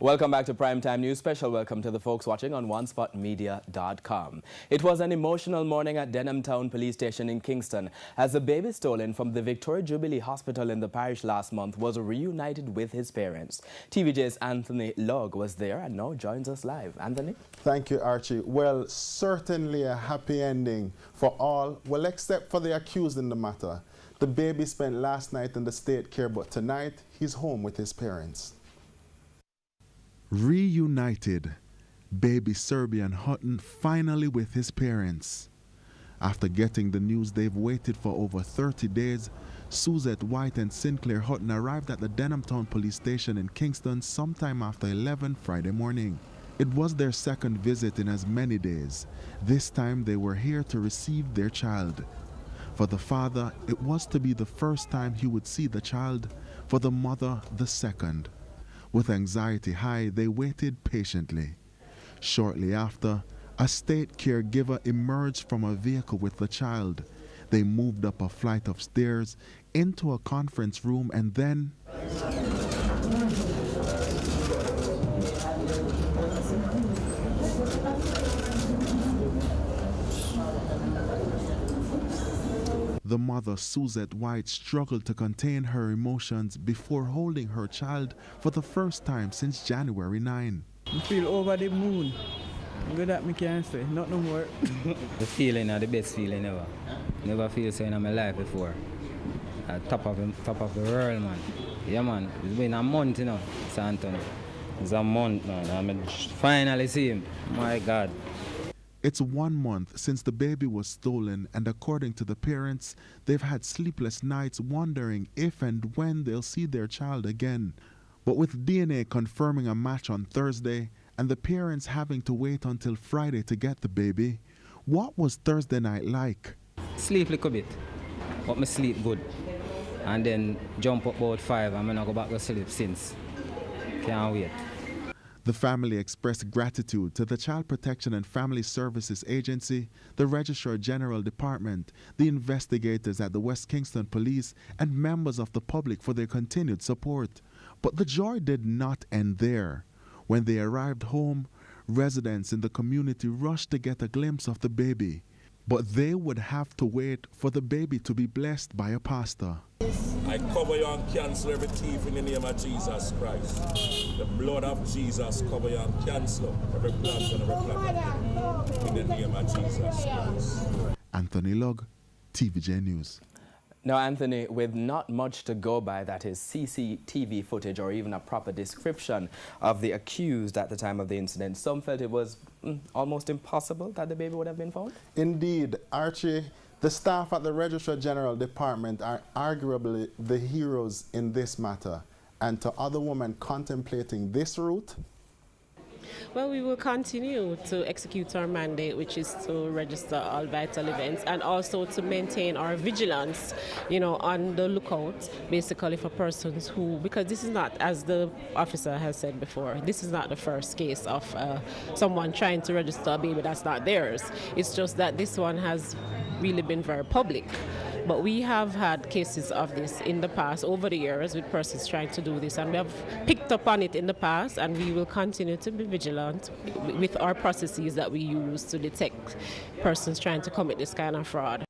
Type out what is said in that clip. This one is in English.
Welcome back to Primetime News. Special welcome to the folks watching on OneSpotMedia.com. It was an emotional morning at Denham Town Police Station in Kingston as a baby stolen from the Victoria Jubilee Hospital in the parish last month was reunited with his parents. TVJ's Anthony Logg was there and now joins us live. Anthony? Thank you, Archie. Well, certainly a happy ending for all, well, except for the accused in the matter. The baby spent last night in the state care, but tonight he's home with his parents. Reunited, baby Serbian Hutton finally with his parents. After getting the news they've waited for over 30 days, Suzette White and Sinclair Hutton arrived at the Denham Town Police Station in Kingston sometime after 11 Friday morning. It was their second visit in as many days. This time they were here to receive their child. For the father, it was to be the first time he would see the child. For the mother, the second. With anxiety high, they waited patiently. Shortly after, a state caregiver emerged from a vehicle with the child. They moved up a flight of stairs into a conference room and then... The mother, Suzette White, struggled to contain her emotions before holding her child for the first time since January 9. I feel over the moon. Good that me can't say, not no more. The feeling is the best feeling ever. Never feel so in my life before. At top of the world, man. Yeah, man. It's been a month, you know, San Antonio. It's a month, man. I'm finally see him. My God. It's 1 month since the baby was stolen, and according to the parents, they've had sleepless nights wondering if and when they'll see their child again. But with DNA confirming a match on Thursday, and the parents having to wait until Friday to get the baby, what was Thursday night like? Sleep a little bit, but me sleep good. And then jump up about 5 and I not go back to sleep since. Can't wait. The family expressed gratitude to the Child Protection and Family Services Agency, the Registrar General Department, the investigators at the West Kingston Police, and members of the public for their continued support. But the joy did not end there. When they arrived home, residents in the community rushed to get a glimpse of the baby. But they would have to wait for the baby to be blessed by a pastor. I cover you and cancel every thief in the name of Jesus Christ. The blood of Jesus cover you and cancel every plan and every plot in the name of Jesus Christ. Anthony Logg, TVJ News. Now, Anthony, with not much to go by, that is CCTV footage or even a proper description of the accused at the time of the incident, some felt it was almost impossible that the baby would have been found? Indeed, Archie, the staff at the Registrar General Department are arguably the heroes in this matter. And to other women contemplating this route, well, we will continue to execute our mandate, which is to register all vital events and also to maintain our vigilance, on the lookout, basically for persons who, because this is not, as the officer has said before, this is not the first case of someone trying to register a baby that's not theirs. It's just that this one has really been very public. But we have had cases of this in the past, over the years, with persons trying to do this, and we have picked up on it in the past, and we will continue to be vigilant with our processes that we use to detect persons trying to commit this kind of fraud.